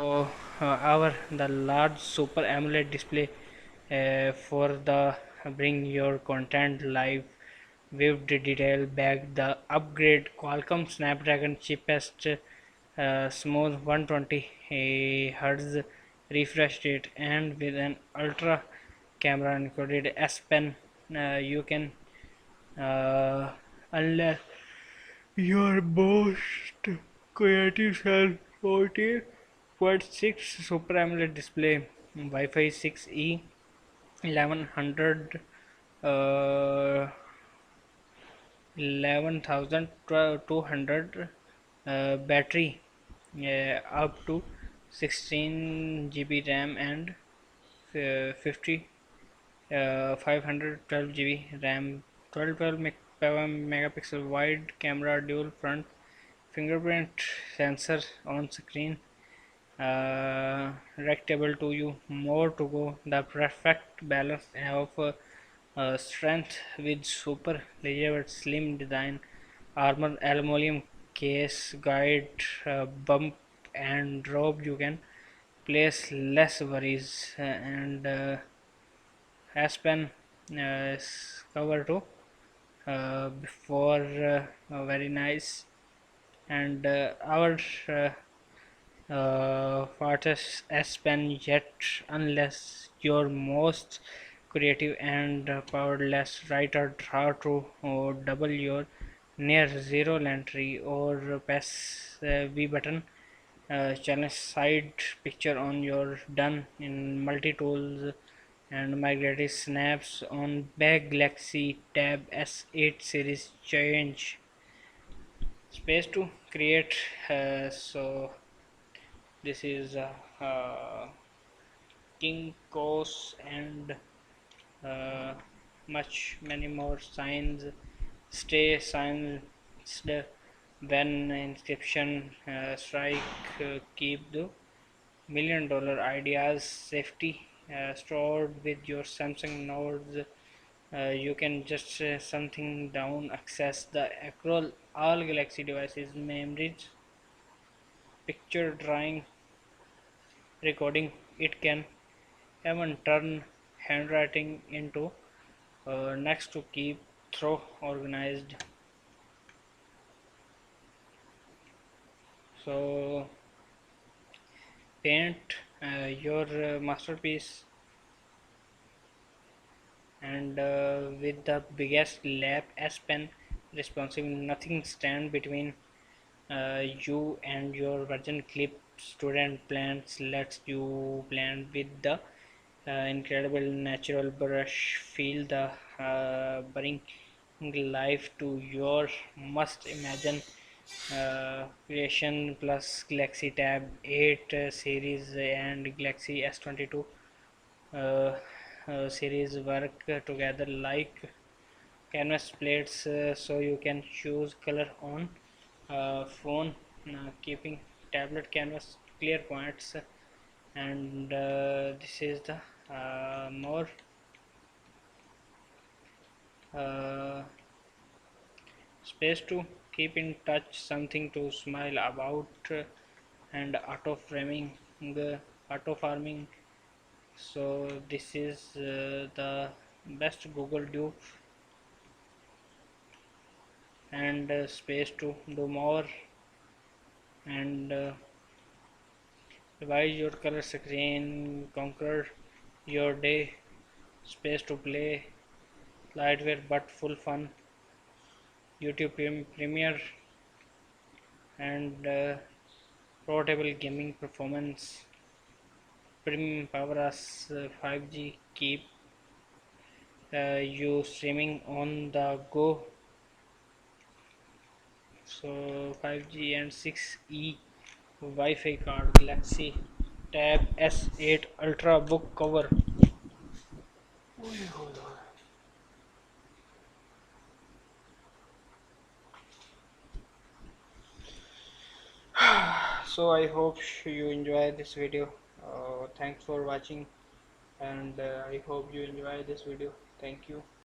Our the large super AMOLED display for the bring your content live with the detail back. The upgrade Qualcomm Snapdragon cheapest smooth 120 Hz refresh rate and with an ultra camera included S Pen. You can unlock your most creative self 14.6 Super AMOLED display, Wi-Fi 6E, 1100, uh, 11,200 battery, up to 16 GB RAM and 50 512 GB RAM, 12 megapixel wide camera, dual front fingerprint sensor on screen, rectable to you, more to go. The perfect balance of strength with super leisure slim design, armor aluminum case, guide, bump and drop. You can place less worries and Aspen cover too. Before very nice and our fastest S Pen yet, unless your most creative and powerless writer draw to double your near zero lantry or press V button. Challenge side picture on your done in multi tools and migrated snaps on back Galaxy Tab S8 series change space to create. So this is King Coast and uh, much many more signs. Stay silenced when inscription strike. Keep the $1 million ideas safety stored with your Samsung nodes. You can just something down access the across all Galaxy devices memories, picture drawing, recording. It can even turn handwriting into next to keep through organized. So paint your masterpiece and with the biggest lap S Pen responsive, nothing stand between you and your virgin clip. Student plants lets you blend with the incredible natural brush. Feel the bring life to your must imagine creation. Plus Galaxy Tab 8 series and Galaxy S22 uh, series work together like canvas plates, so you can choose color on phone, keeping tablet canvas clear points. And this is the more uh, space to keep in touch, something to smile about, and auto framing, auto farming. So this is the best Google do, and space to do more and revise your color screen, conquer your day, space to play, lightweight but full fun, YouTube Premiere and portable gaming performance, premium power as 5G keep you streaming on the go. So 5G and 6E Wi-Fi card, Galaxy Tab S8 Ultra book cover. So I hope you enjoy this video. Thanks for watching and I hope you enjoy this video. Thank you.